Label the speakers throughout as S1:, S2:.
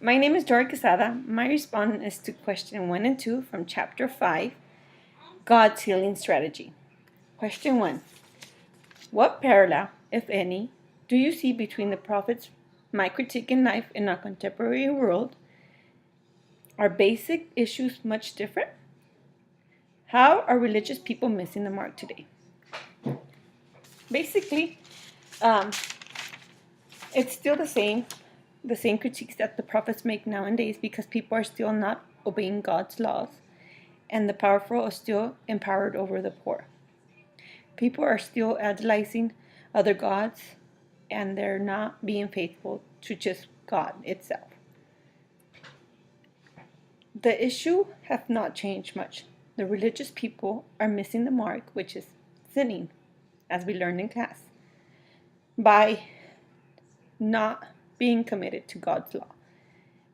S1: My name is Dora Quesada. My response is to question 1 and 2 from chapter 5, God's healing strategy. Question 1. What parallel, if any, do you see between the prophets' my critique in life in our contemporary world? Are basic issues much different? How are religious people missing the mark today? Basically, it's still the same critiques that the prophets make nowadays because people are still not obeying God's laws and the powerful are still empowered over the poor. People are still idolizing other gods and they're not being faithful to just God itself. The issue has not changed much. The religious people are missing the mark, which is sinning, as we learned in class, by not being committed to God's law.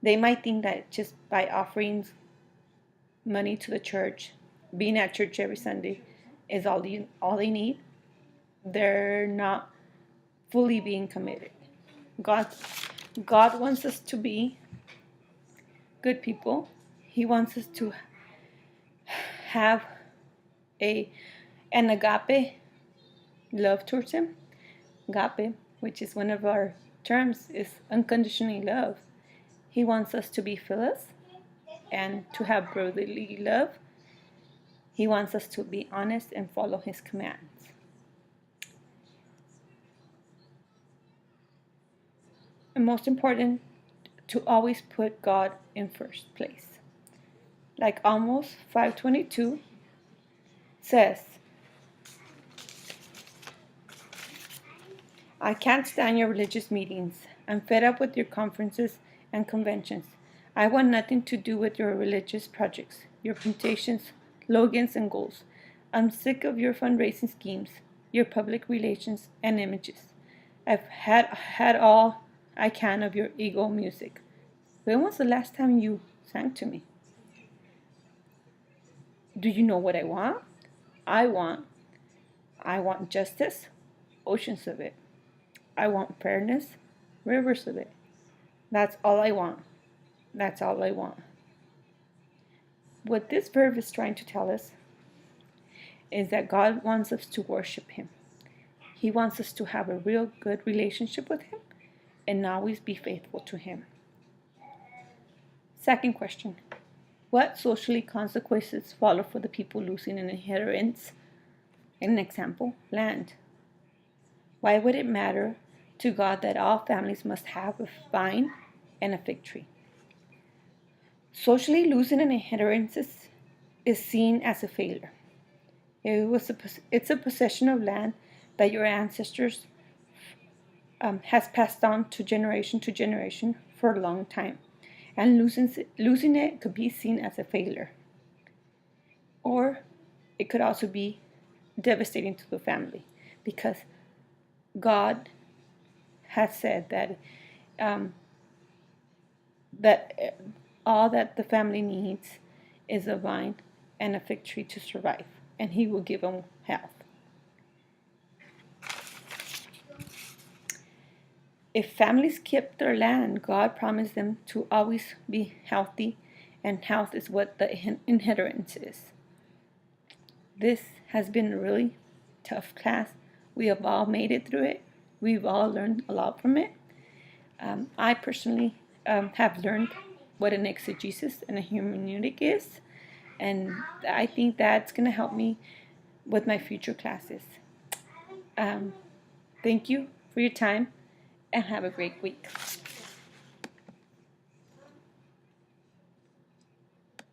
S1: They might think that just by offering money to the church, being at church every Sunday, is all they need. They're not fully being committed. God wants us to be good people. He wants us to have an agape love towards Him. Agape, which is one of our terms, is unconditionally love. He wants us to be philous and to have brotherly love. He wants us to be honest and follow His commands. And most important, to always put God in first place. Like Amos 5:22 says, I can't stand your religious meetings. I'm fed up with your conferences and conventions. I want nothing to do with your religious projects, your presentations, slogans, and goals. I'm sick of your fundraising schemes, your public relations, and images. I've had all I can of your ego music. When was the last time you sang to me? Do you know what I want? I want justice, oceans of it. I want fairness, rivers of it. That's all I want. That's all I want. What this verse is trying to tell us is that God wants us to worship Him. He wants us to have a real good relationship with Him and always be faithful to Him. Second question. What socially consequences follow for the people losing an inheritance? An example, land. Why would it matter to God that all families must have a vine and a fig tree? Socially, losing an inheritance is seen as a failure. It's a possession of land that your ancestors has passed on to generation for a long time. And losing it could be seen as a failure. Or it could also be devastating to the family because God has said that all that the family needs is a vine and a fig tree to survive, and He will give them health. If families keep their land, God promised them to always be healthy, and health is what the inheritance is. This has been a really tough class. We have all made it through it. We've all learned a lot from it. I personally have learned what an exegesis and a hermeneutic is, and I think that's going to help me with my future classes. Thank you for your time, and have a great week.